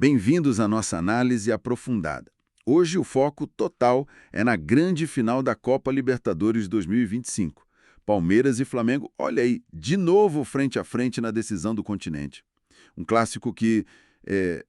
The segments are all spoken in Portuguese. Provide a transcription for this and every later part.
Bem-vindos à nossa análise aprofundada. Hoje o foco total é na grande final da Copa Libertadores 2025. Palmeiras e Flamengo, olha aí, de novo frente a frente na decisão do continente. Um clássico que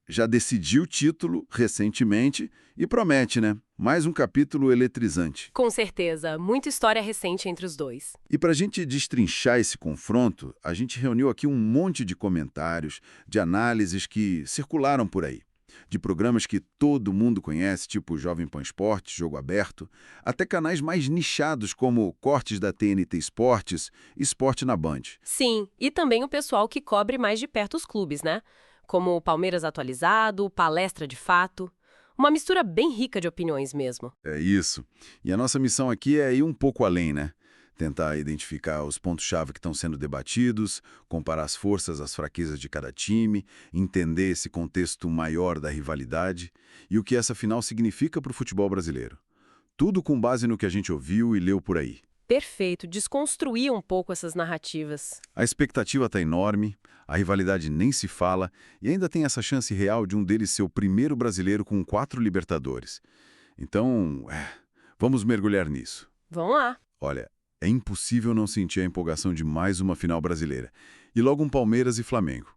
já decidiu o título recentemente e promete, né? Mais um capítulo eletrizante. Com certeza, muita história recente entre os dois. E para a gente destrinchar esse confronto, a gente reuniu aqui um monte de comentários, de análises que circularam por aí. De programas que todo mundo conhece, tipo Jovem Pan Esportes, Jogo Aberto, até canais mais nichados como Cortes da TNT Esportes e Esporte na Band. Sim, e também o pessoal que cobre mais de perto os clubes, né? Como o Palmeiras Atualizado, Palestra de Fato. Uma mistura bem rica de opiniões mesmo. É isso. E a nossa missão aqui é ir um pouco além, né? Tentar identificar os pontos-chave que estão sendo debatidos, comparar as forças, as fraquezas de cada time, entender esse contexto maior da rivalidade e o que essa final significa para o futebol brasileiro. Tudo com base no que a gente ouviu e leu por aí. Perfeito, desconstruir um pouco essas narrativas. A expectativa está enorme, a rivalidade nem se fala e ainda tem essa chance real de um deles ser o primeiro brasileiro com 4 Libertadores. Então, vamos mergulhar nisso. Vamos lá. Olha, é impossível não sentir a empolgação de mais uma final brasileira. E logo um Palmeiras e Flamengo.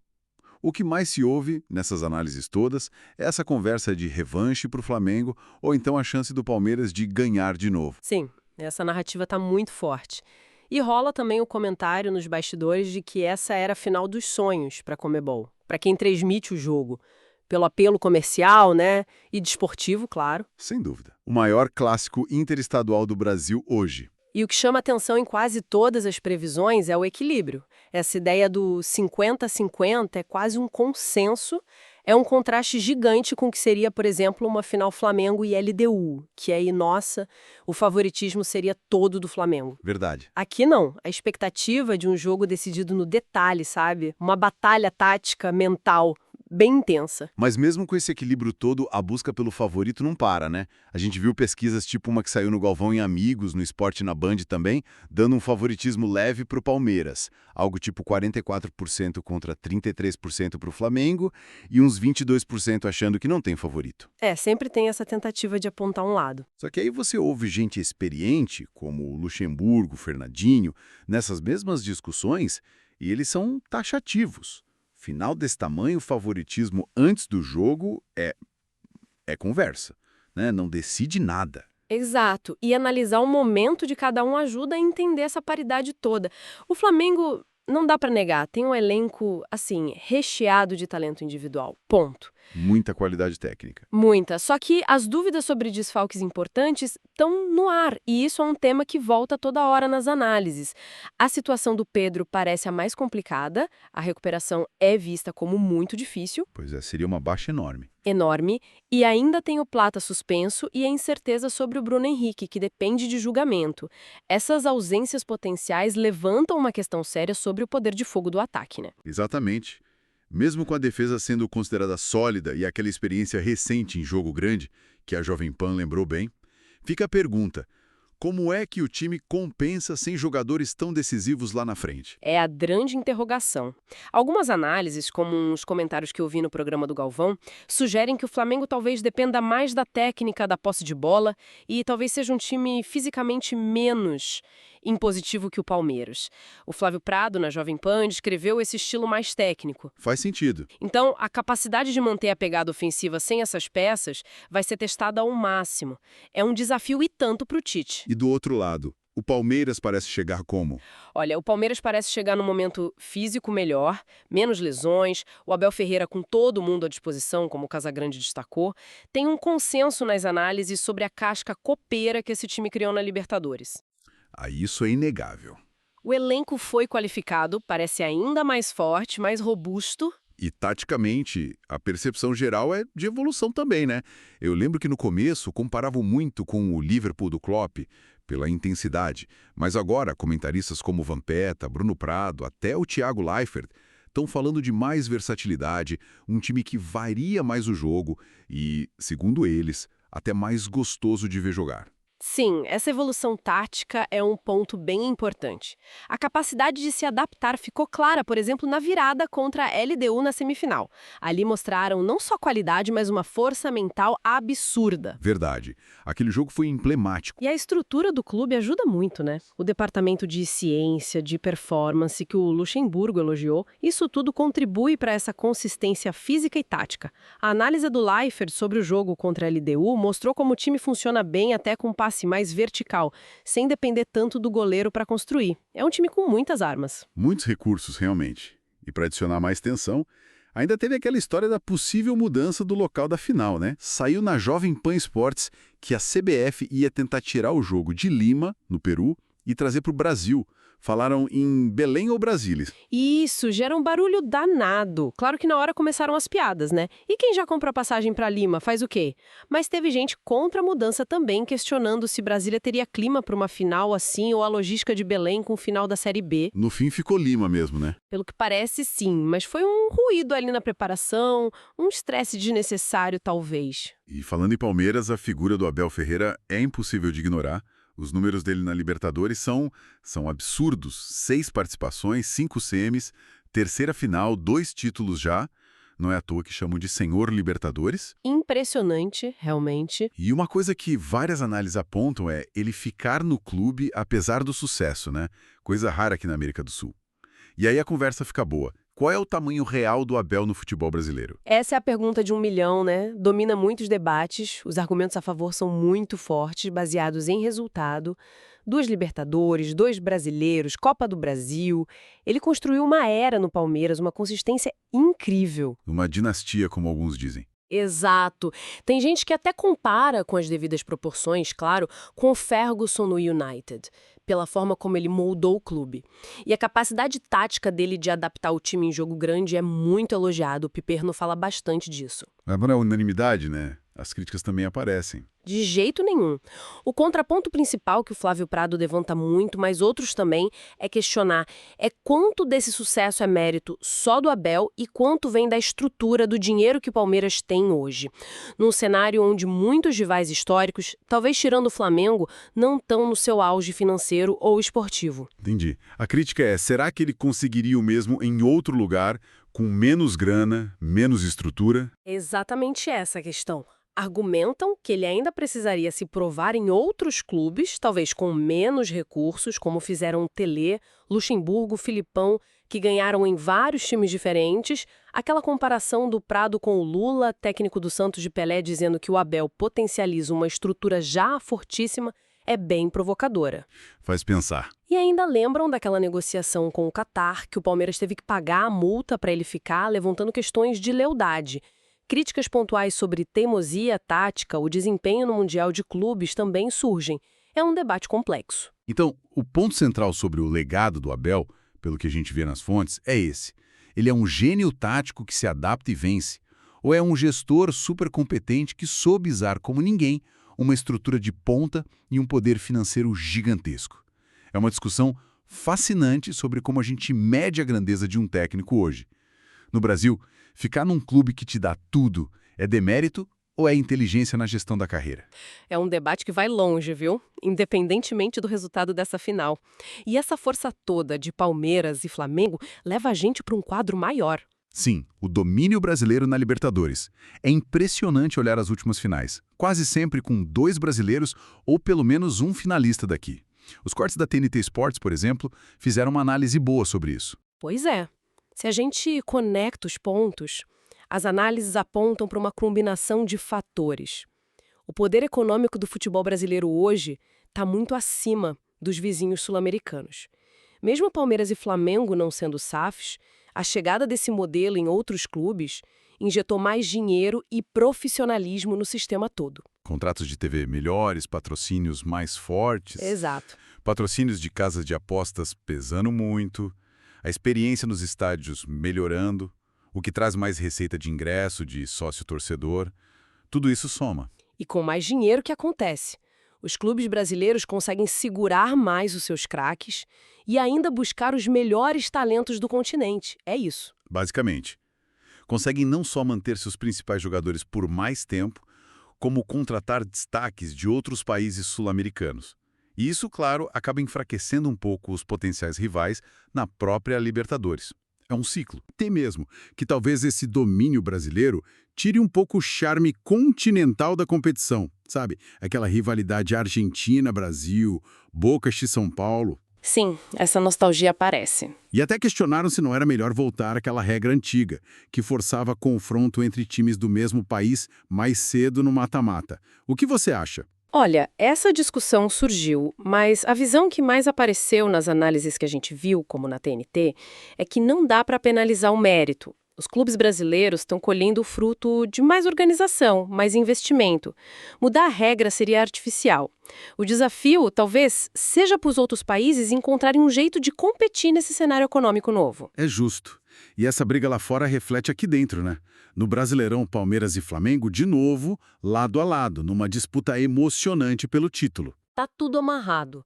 O que mais se ouve, nessas análises todas, é essa conversa de revanche para o Flamengo ou então a chance do Palmeiras de ganhar de novo. Sim, essa narrativa está muito forte. E rola também o comentário nos bastidores de que essa era a final dos sonhos para a Conmebol, para quem transmite o jogo. Pelo apelo comercial, né? E desportivo, claro. Sem dúvida. O maior clássico interestadual do Brasil hoje. E o que chama atenção em quase todas as previsões é o equilíbrio. Essa ideia do 50-50 é quase um consenso, é um contraste gigante com o que seria, por exemplo, uma final Flamengo e LDU, que aí, nossa, o favoritismo seria todo do Flamengo. Verdade. Aqui não, a expectativa é de um jogo decidido no detalhe, sabe? Uma batalha tática, mental, bem intensa. Mas mesmo com esse equilíbrio todo, a busca pelo favorito não para, né? A gente viu pesquisas tipo uma que saiu no Galvão e Amigos, no Esporte na Band também, dando um favoritismo leve para o Palmeiras. Algo tipo 44% contra 33% para o Flamengo e uns 22% achando que não tem favorito. Sempre tem essa tentativa de apontar um lado. Só que aí você ouve gente experiente, como o Luxemburgo, o Fernandinho, nessas mesmas discussões, e eles são taxativos. Final desse tamanho, o favoritismo antes do jogo é conversa, né? Não decide nada. Exato, e analisar o momento de cada um ajuda a entender essa paridade toda. O Flamengo, não dá pra negar, tem um elenco, assim, recheado de talento individual, ponto. Muita qualidade técnica. Muita, só que as dúvidas sobre desfalques importantes estão no ar, e isso é um tema que volta toda hora nas análises. A situação do Pedro parece a mais complicada, a recuperação é vista como muito difícil, Pois é, seria uma baixa enorme. enorme, e ainda tem o Plata suspenso e a incerteza sobre o Bruno Henrique, que depende de julgamento. Essas ausências potenciais levantam uma questão séria sobre o poder de fogo do ataque, né? Exatamente. Mesmo com a defesa sendo considerada sólida e aquela experiência recente em jogo grande, que a Jovem Pan lembrou bem, fica a pergunta: como é que o time compensa sem jogadores tão decisivos lá na frente? É a grande interrogação. Algumas análises, como uns comentários que eu vi no programa do Galvão, sugerem que o Flamengo talvez dependa mais da técnica da posse de bola e talvez seja um time fisicamente menos impositivo que o Palmeiras. O Flávio Prado, na Jovem Pan, descreveu esse estilo mais técnico. Faz sentido. Então, a capacidade de manter a pegada ofensiva sem essas peças vai ser testada ao máximo. É um desafio e tanto para o Tite. E do outro lado, o Palmeiras parece chegar como? Olha, o Palmeiras parece chegar num momento físico melhor, menos lesões, o Abel Ferreira com todo mundo à disposição, como o Casagrande destacou. Tem um consenso nas análises sobre a casca copeira que esse time criou na Libertadores. Isso é inegável. O elenco foi qualificado, parece ainda mais forte, mais robusto. E, taticamente, a percepção geral é de evolução também, né? Eu lembro que no começo comparavam muito com o Liverpool do Klopp, pela intensidade. Mas agora, comentaristas como Vampeta, Bruno Prado, até o Thiago Leifert, estão falando de mais versatilidade, um time que varia mais o jogo e, segundo eles, até mais gostoso de ver jogar. Sim, essa evolução tática é um ponto bem importante. A capacidade de se adaptar ficou clara, por exemplo, na virada contra a LDU na semifinal. Ali mostraram não só qualidade, mas uma força mental absurda. Verdade. Aquele jogo foi emblemático. E a estrutura do clube ajuda muito, né? O departamento de ciência, de performance que o Luxemburgo elogiou, isso tudo contribui para essa consistência física e tática. A análise do Leifert sobre o jogo contra a LDU mostrou como o time funciona bem até com passe mais vertical, sem depender tanto do goleiro para construir. É um time com muitas armas. Muitos recursos, realmente. E para adicionar mais tensão, ainda teve aquela história da possível mudança do local da final, né? Saiu na Jovem Pan Esportes que a CBF ia tentar tirar o jogo de Lima, no Peru, e trazer para o Brasil. Falaram em Belém ou Brasília. Isso, gera um barulho danado. Claro que na hora começaram as piadas, né? E quem já comprou a passagem para Lima faz o quê? Mas teve gente contra a mudança também, questionando se Brasília teria clima para uma final assim ou a logística de Belém com o final da Série B. No fim ficou Lima mesmo, né? Pelo que parece, sim, mas foi um ruído ali na preparação, um estresse desnecessário, talvez. E falando em Palmeiras, a figura do Abel Ferreira é impossível de ignorar. Os números dele na Libertadores são absurdos. 6 participações, 5 semis, terceira final, 2 títulos já. Não é à toa que chamam de Senhor Libertadores. Impressionante, realmente. E uma coisa que várias análises apontam é ele ficar no clube apesar do sucesso, né? Coisa rara aqui na América do Sul. E aí a conversa fica boa. Qual é o tamanho real do Abel no futebol brasileiro? Essa é a pergunta de 1 milhão, né? Domina muitos debates, os argumentos a favor são muito fortes, baseados em resultado. 2 Libertadores, 2 brasileiros, Copa do Brasil. Ele construiu uma era no Palmeiras, uma consistência incrível. Uma dinastia, como alguns dizem. Exato. Tem gente que até compara, com as devidas proporções, claro, com o Ferguson no United, pela forma como ele moldou o clube. E a capacidade tática dele de adaptar o time em jogo grande é muito elogiado, o Piperno fala bastante disso. Mas não é unanimidade, né? As críticas também aparecem. De jeito nenhum. O contraponto principal que o Flávio Prado levanta muito, mas outros também, é questionar quanto desse sucesso é mérito só do Abel e quanto vem da estrutura do dinheiro que o Palmeiras tem hoje. Num cenário onde muitos rivais históricos, talvez tirando o Flamengo, não estão no seu auge financeiro ou esportivo. Entendi. A crítica é, será que ele conseguiria o mesmo em outro lugar, com menos grana, menos estrutura? É exatamente essa a questão. Argumentam que ele ainda precisaria se provar em outros clubes, talvez com menos recursos, como fizeram Telê, Luxemburgo, Filipão, que ganharam em vários times diferentes. Aquela comparação do Prado com o Lula, técnico do Santos de Pelé, dizendo que o Abel potencializa uma estrutura já fortíssima, é bem provocadora. Faz pensar. E ainda lembram daquela negociação com o Catar, que o Palmeiras teve que pagar a multa para ele ficar, levantando questões de lealdade. Críticas pontuais sobre teimosia tática, o desempenho no Mundial de Clubes também surgem. É um debate complexo. Então, o ponto central sobre o legado do Abel, pelo que a gente vê nas fontes, é esse. Ele é um gênio tático que se adapta e vence, ou é um gestor super competente que soube usar como ninguém uma estrutura de ponta e um poder financeiro gigantesco. É uma discussão fascinante sobre como a gente mede a grandeza de um técnico hoje. No Brasil, ficar num clube que te dá tudo é demérito ou é inteligência na gestão da carreira? É um debate que vai longe, viu? Independentemente do resultado dessa final. E essa força toda de Palmeiras e Flamengo leva a gente para um quadro maior. Sim, o domínio brasileiro na Libertadores. É impressionante olhar as últimas finais, quase sempre com 2 brasileiros ou pelo menos um finalista daqui. Os cortes da TNT Sports, por exemplo, fizeram uma análise boa sobre isso. Pois é. Se a gente conecta os pontos, as análises apontam para uma combinação de fatores. O poder econômico do futebol brasileiro hoje está muito acima dos vizinhos sul-americanos. Mesmo Palmeiras e Flamengo não sendo SAFs, a chegada desse modelo em outros clubes injetou mais dinheiro e profissionalismo no sistema todo. Contratos de TV melhores, patrocínios mais fortes. Exato. Patrocínios de casas de apostas pesando muito. A experiência nos estádios melhorando, o que traz mais receita de ingresso, de sócio-torcedor. Tudo isso soma. E com mais dinheiro que acontece. Os clubes brasileiros conseguem segurar mais os seus craques e ainda buscar os melhores talentos do continente. É isso. Basicamente. Conseguem não só manter seus principais jogadores por mais tempo, como contratar destaques de outros países sul-americanos. E isso, claro, acaba enfraquecendo um pouco os potenciais rivais na própria Libertadores. É um ciclo. Tem mesmo que talvez esse domínio brasileiro tire um pouco o charme continental da competição, sabe? Aquela rivalidade Argentina-Brasil, Boca x-São Paulo. Sim, essa nostalgia aparece. E até questionaram se não era melhor voltar àquela regra antiga, que forçava confronto entre times do mesmo país mais cedo no mata-mata. O que você acha? Olha, essa discussão surgiu, mas a visão que mais apareceu nas análises que a gente viu, como na TNT, é que não dá para penalizar o mérito. Os clubes brasileiros estão colhendo o fruto de mais organização, mais investimento. Mudar a regra seria artificial. O desafio, talvez, seja para os outros países encontrarem um jeito de competir nesse cenário econômico novo. É justo. E essa briga lá fora reflete aqui dentro, né? No Brasileirão, Palmeiras e Flamengo, de novo, lado a lado, numa disputa emocionante pelo título. Tá tudo amarrado.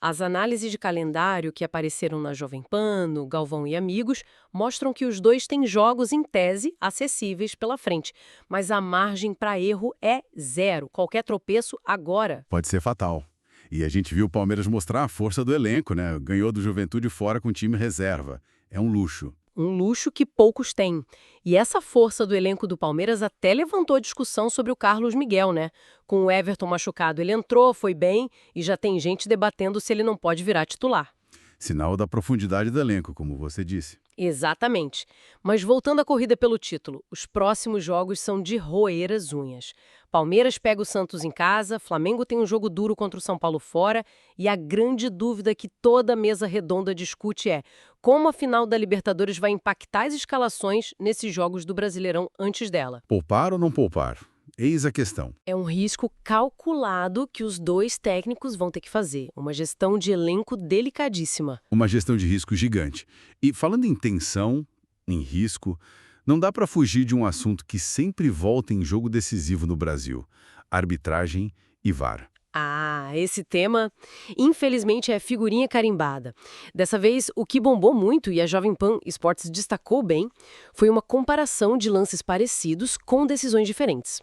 As análises de calendário que apareceram na Jovem Pan, no Galvão e Amigos, mostram que os dois têm jogos, em tese, acessíveis pela frente. Mas a margem para erro é zero. Qualquer tropeço, agora. Pode ser fatal. E a gente viu o Palmeiras mostrar a força do elenco, né? Ganhou do Juventude fora com time reserva. É um luxo. Um luxo que poucos têm. E essa força do elenco do Palmeiras até levantou a discussão sobre o Carlos Miguel, né? Com o Everton machucado, ele entrou, foi bem, e já tem gente debatendo se ele não pode virar titular. Sinal da profundidade do elenco, como você disse. Exatamente. Mas voltando à corrida pelo título, os próximos jogos são de roer as unhas. Palmeiras pega o Santos em casa, Flamengo tem um jogo duro contra o São Paulo fora, e a grande dúvida que toda mesa redonda discute é como a final da Libertadores vai impactar as escalações nesses jogos do Brasileirão antes dela. Poupar ou não poupar? Eis a questão. É um risco calculado que os dois técnicos vão ter que fazer, uma gestão de elenco delicadíssima. Uma gestão de risco gigante. E falando em tensão, em risco, não dá para fugir de um assunto que sempre volta em jogo decisivo no Brasil: arbitragem e VAR. Ah, esse tema, infelizmente, é figurinha carimbada. Dessa vez, o que bombou muito e a Jovem Pan Esportes destacou bem foi uma comparação de lances parecidos com decisões diferentes.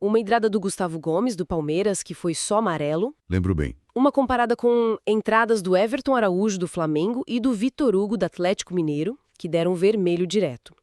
Uma entrada do Gustavo Gomes, do Palmeiras, que foi só amarelo. Lembro bem. Uma comparada com entradas do Everton Araújo, do Flamengo, e do Vitor Hugo, do Atlético Mineiro, que deram vermelho direto.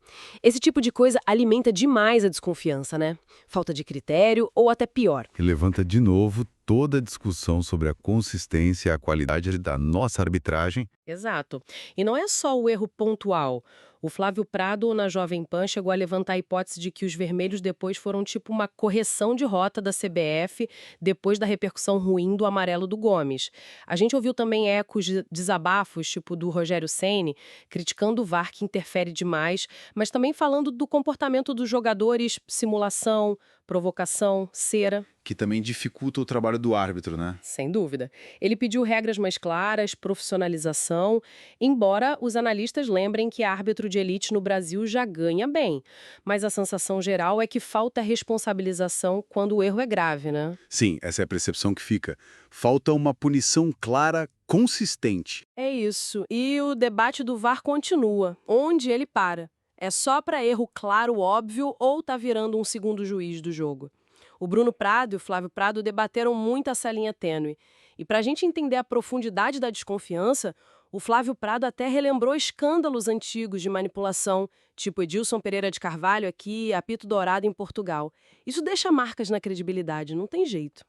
Esse tipo de coisa alimenta demais a desconfiança, né? Falta de critério ou até pior. E levanta de novo toda a discussão sobre a consistência e a qualidade da nossa arbitragem. Exato. E não é só o erro pontual. O Flávio Prado, na Jovem Pan, chegou a levantar a hipótese de que os vermelhos depois foram tipo uma correção de rota da CBF depois da repercussão ruim do amarelo do Gomes. A gente ouviu também ecos de desabafos, tipo do Rogério Ceni, criticando o VAR que interfere demais, mas também falando do comportamento dos jogadores, simulação, provocação, cera. Que também dificulta o trabalho do árbitro, né? Sem dúvida. Ele pediu regras mais claras, profissionalização, embora os analistas lembrem que árbitro de elite no Brasil já ganha bem. Mas a sensação geral é que falta responsabilização quando o erro é grave, né? Sim, essa é a percepção que fica. Falta uma punição clara, consistente. É isso. E o debate do VAR continua. Onde ele para? É só para erro claro, óbvio, ou tá virando um segundo juiz do jogo? O Bruno Prado e o Flávio Prado debateram muito essa linha tênue. E para a gente entender a profundidade da desconfiança, o Flávio Prado até relembrou escândalos antigos de manipulação, tipo Edilson Pereira de Carvalho aqui, apito dourado em Portugal. Isso deixa marcas na credibilidade, não tem jeito.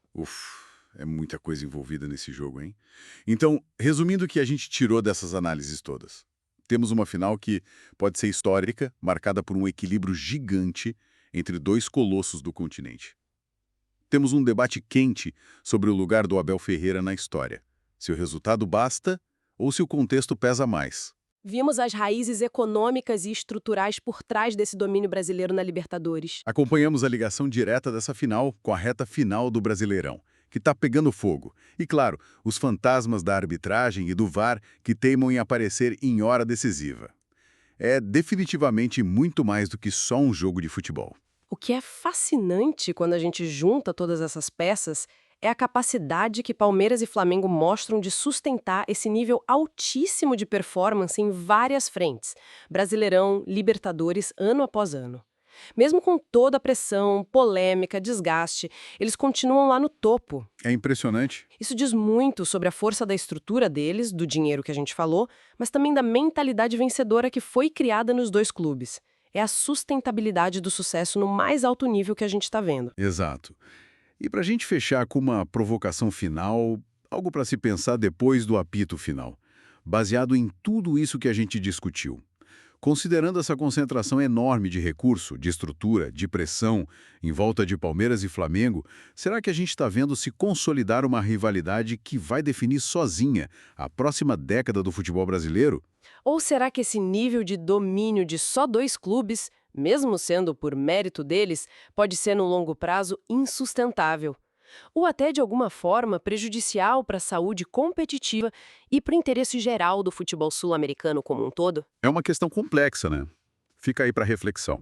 É muita coisa envolvida nesse jogo, hein? Então, resumindo o que a gente tirou dessas análises todas. Temos uma final que pode ser histórica, marcada por um equilíbrio gigante entre dois colossos do continente. Temos um debate quente sobre o lugar do Abel Ferreira na história. Se o resultado basta ou se o contexto pesa mais. Vimos as raízes econômicas e estruturais por trás desse domínio brasileiro na Libertadores. Acompanhamos a ligação direta dessa final com a reta final do Brasileirão, que está pegando fogo. E, claro, os fantasmas da arbitragem e do VAR que teimam em aparecer em hora decisiva. É definitivamente muito mais do que só um jogo de futebol. O que é fascinante quando a gente junta todas essas peças é a capacidade que Palmeiras e Flamengo mostram de sustentar esse nível altíssimo de performance em várias frentes. Brasileirão, Libertadores, ano após ano. Mesmo com toda a pressão, polêmica, desgaste, eles continuam lá no topo. É impressionante. Isso diz muito sobre a força da estrutura deles, do dinheiro que a gente falou, mas também da mentalidade vencedora que foi criada nos dois clubes. É a sustentabilidade do sucesso no mais alto nível que a gente está vendo. Exato. E para a gente fechar com uma provocação final, algo para se pensar depois do apito final, baseado em tudo isso que a gente discutiu. Considerando essa concentração enorme de recurso, de estrutura, de pressão em volta de Palmeiras e Flamengo, será que a gente está vendo se consolidar uma rivalidade que vai definir sozinha a próxima década do futebol brasileiro? Ou será que esse nível de domínio de só dois clubes, mesmo sendo por mérito deles, pode ser no longo prazo insustentável? Ou até de alguma forma prejudicial para a saúde competitiva e para o interesse geral do futebol sul-americano como um todo? É uma questão complexa, né? Fica aí para reflexão.